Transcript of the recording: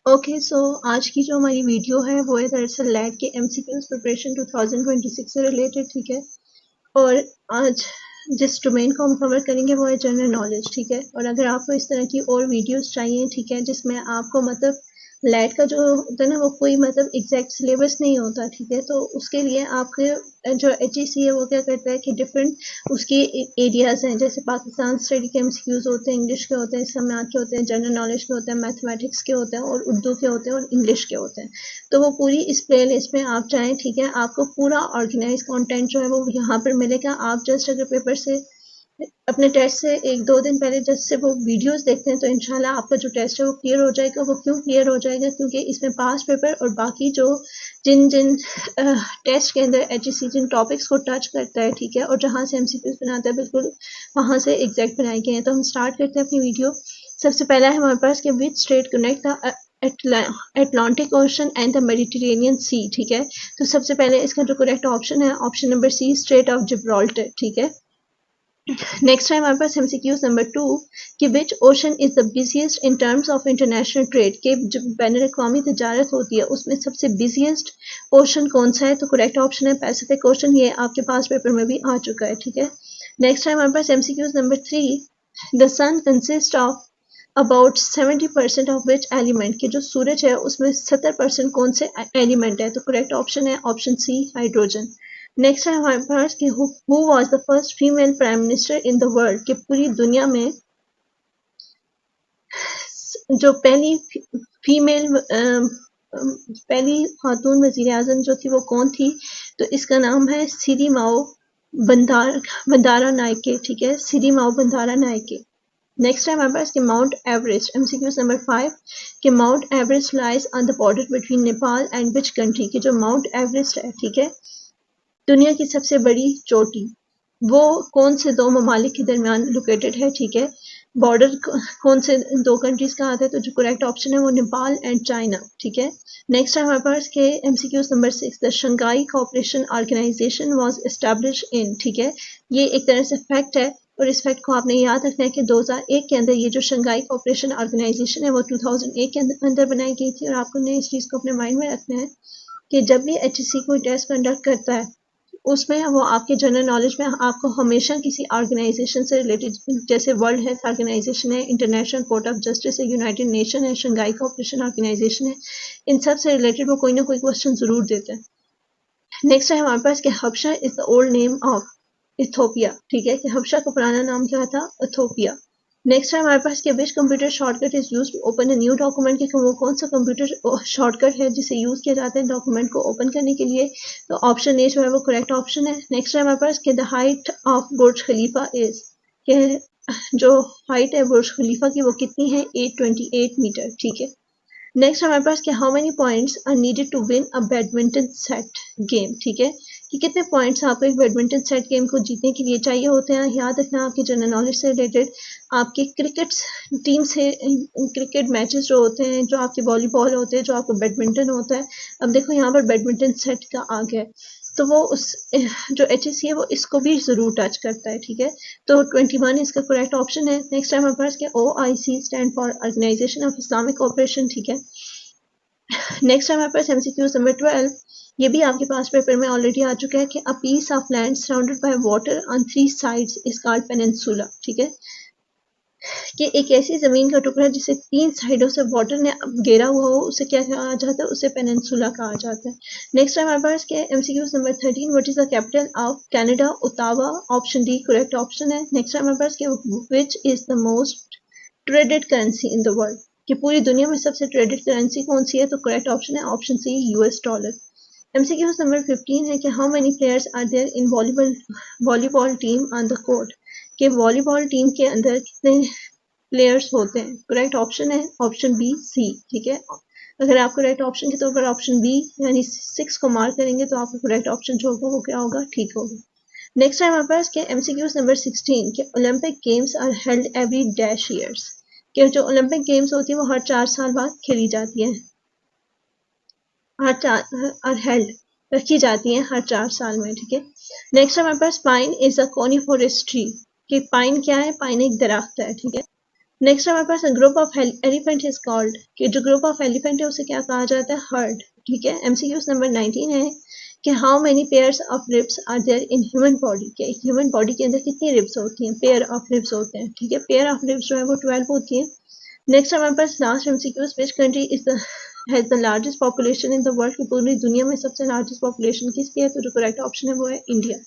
Okay so आज की जो हमारी वीडियो है वो है दरअसल लैट के एमसीक्यूज प्रिपरेशन 2026 से रिलेटेड, ठीक है। और आज जिस डोमेन को हम कवर करेंगे वो है जनरल नॉलेज, ठीक है। और अगर आपको इस तरह की और वीडियोस चाहिए, ठीक है, जिसमें आपको मतलब लैट का जो होता है ना वो कोई मतलब एग्जैक्ट सिलेबस नहीं होता, ठीक है, तो उसके लिए आपके जो एचईसी है वो क्या करता है कि डिफरेंट उसके एरियाज हैं, जैसे पाकिस्तान स्टडी के एमसीक्यूज होते हैं, इंग्लिश के होते हैं, इस्लामियात के होते हैं, जनरल नॉलेज के होते हैं, मैथमेटिक्स के होते हैं और उर्दू के होते हैं और इंग्लिश के होते हैं। तो वो पूरी इस प्ले लिस्ट में आप चाहें, ठीक है, आपको पूरा ऑर्गेनाइज कंटेंट जो है वो यहाँ पर मिलेगा। आप जस्ट अगर पेपर से अपने टेस्ट से 1-2 दिन पहले जैसे वो वीडियोस देखते हैं तो इंशाल्लाह आपका जो टेस्ट है वो क्लियर हो जाएगा। वो क्यों क्लियर हो जाएगा? क्योंकि इसमें पास्ट पेपर और बाकी जो जिन जिन टेस्ट के अंदर एचईसी जिन टॉपिक्स को टच करता है, ठीक है, और जहाँ से एमसीक्यूज बनाता है बिल्कुल वहाँ से एग्जैक्ट बनाए गए हैं। तो हम स्टार्ट करते हैं अपनी वीडियो। सबसे पहला है हमारे पास कि which state connect the Atlantic ocean and the Mediterranean sea, ठीक है। तो सबसे पहले इसका जो करेक्ट ऑप्शन है option number C, strait of Gibraltar, ठीक है। नेक्स्ट है हमारे पास एमसीक्यूज नंबर 2 कि which ocean is the busiest in terms of international trade, के जो बैनुल अक़वामी तजारत होती है उसमें सबसे बिजिएस्ट ओशन कौन सा है? तो करेक्ट ऑप्शन है पैसिफिक ओशन। ये आपके पास पेपर में भी आ चुका है, ठीक है। नेक्स्ट है हमारे पास MCQs number 3, the sun consist of about 70% of which element, कि जो सूरज है उसमें 70% कौन से एलिमेंट है? तो करेक्ट ऑप्शन है ऑप्शन सी, हाइड्रोजन। नेक्स्ट है हमारे पास कि who was the first female prime minister in the world, कि पूरी दुनिया में जो पहली फीमेल पहली खातून वजीर आजम जो थी वो कौन थी? तो इसका नाम है सिरिमाओ बंदारा नायके, ठीक है, सिरिमाओ बंदारा नायके। नेक्स्ट है हमारे पास कि माउंट एवरेस्ट, एमसीक्यूज नंबर 5, कि mount Everest lies on the border between Nepal and which country, कि जो माउंट एवरेस्ट है, ठीक है, दुनिया की सबसे बड़ी चोटी, वो कौन से दो ममालिक के दरमियान लोकेटेड है, ठीक है। बॉर्डर कौन से दो कंट्रीज का आता है? तो जो करेक्ट ऑप्शन है वो नेपाल एंड चाइना, ठीक है। नेक्स्ट है हमारे पास के MCQs number 6, the Shanghai Cooperation Organisation was establish in, ठीक है। ये एक तरह से फैक्ट है और इस फैक्ट को आपने याद रखना है कि 2001 के अंदर ये जो शंघाई कोऑपरेशन ऑर्गेनाइजेशन है वो 2001 के अंदर बनाई गई थी। और आपको ने इस चीज़ को अपने माइंड में रखना है कि जब भी एचएससी कोई टेस्ट कंडक्ट करता है उसमें वो आपके जनरल नॉलेज में आपको हमेशा किसी ऑर्गेनाइजेशन से रिलेटेड, जैसे वर्ल्ड हेल्थ ऑर्गेनाइजेशन है, इंटरनेशनल कोर्ट ऑफ जस्टिस है, यूनाइटेड नेशन है, शंघाई कोऑपरेशन ऑर्गेनाइजेशन है, इन सब से रिलेटेड वो कोई ना कोई क्वेश्चन जरूर देते हैं। नेक्स्ट है हमारे पास कि Habesha is the old name of Ethiopia, ठीक है, कि हबशा का पुराना नाम क्या था? इथोपिया। नेक्स्ट है हमारे पास कि which computer shortcut is use to open a new document, कि वो कौन सा कंप्यूटर शॉर्टकट है जिसे यूज किया जाता है डॉक्यूमेंट को ओपन करने के लिए? तो ऑप्शन ए जो है वो करेक्ट ऑप्शन है। नेक्स्ट है हमारे पास कि the height of Burj Khalifa is, कि जो हाइट है बुर्ज खलीफा की वो कितनी है? 828 मीटर, ठीक है। नेक्स्ट हमारे पास कि how many points are needed to win a badminton set game, ठीक है, कि कितने पॉइंट्स आपको एक बैडमिंटन सेट गेम को जीतने के लिए चाहिए होते हैं। याद रखना आपके जनरल नॉलेज से रिलेटेड आपके क्रिकेट टीम से क्रिकेट मैचेस जो होते हैं, जो आपके वॉलीबॉल होते हैं, जो आपको बैडमिंटन होता है। अब देखो यहाँ पर बैडमिंटन सेट का आ गया है तो वो उस जो एचएससी है वो इसको भी जरूर टच करता है, ठीक है। तो 21 इसका करेक्ट ऑप्शन है। नेक्स्ट टाइम हमारे पास OIC stand for Organisation of Islamic Cooperation, ठीक है। नेक्स्ट हमारे पास एमसीक्यूज नंबर 12, ये भी आपके पास पेपर में ऑलरेडी आ चुका है कि a piece of land surrounded by water on 3 sides is called peninsula, ठीक है, कि एक ऐसी जमीन का टुकड़ा जिसे 3 साइडों से वाटर ने घेरा हुआ हो उसे क्या कहा जाता है? उसे पेनिनसुला कहा जाता है। नेक्स्ट हमारे पास क्या है? MCQs number 13, what is the capital of Canada? Ottawa, option D correct option है। नेक्स्ट हमारे पास क्या, which is the most traded currency in the world, कि पूरी दुनिया में सबसे ट्रेडेड करेंसी कौन सी है? तो करेक्ट ऑप्शन है option C, US dollar. MCQs number 15 है कि how many players are there in volleyball team on the court, कि वॉलीबॉल टीम के अंदर कितने प्लेयर्स होते हैं? करेक्ट ऑप्शन है ऑप्शन बी, सी, ठीक है। अगर आप करेक्ट ऑप्शन के तौर पर ऑप्शन बी यानी 6 को मार्क करेंगे तो आपका करेक्ट ऑप्शन जो होगा वो क्या होगा? ठीक होगा। नेक्स्ट है हमारे पास क्या, एमसीक्यूज नंबर 16, कि Olympic games are held every dash years, कि जो ओलंपिक गेम्स होती है वो हर 4 साल बाद खेली जाती है, हर हेल्ड रखी जाती है हर 4 साल में, ठीक है। नेक्स्ट हमारे पास पाइन इज अ कोनिफोरस ट्री, कि पाइन क्या है? पाइन एक दरख्त है, ठीक है। नेक्स्ट हमारे पास group of elephant is called, कि जो ग्रुप ऑफ एलिफेंट है उसे क्या कहा जाता है, हर्ड। ठीक है, एमसीक्यूज नंबर 19 है कि how many pairs of ribs are there in human body, के ह्यूमन बॉडी के अंदर कितनी रिब्स होती हैं, पेयर ऑफ रिब्स होते हैं। ठीक है, पेयर ऑफ रिब्स जो है वो 12 होती है। नेक्स्ट हमारे पास last MCQs, which country is the has the largest population in the world, की पूरी दुनिया में सबसे लार्जेस्ट पॉपुलेशन किसकी है, तो जो करेक्ट ऑप्शन है वो है इंडिया।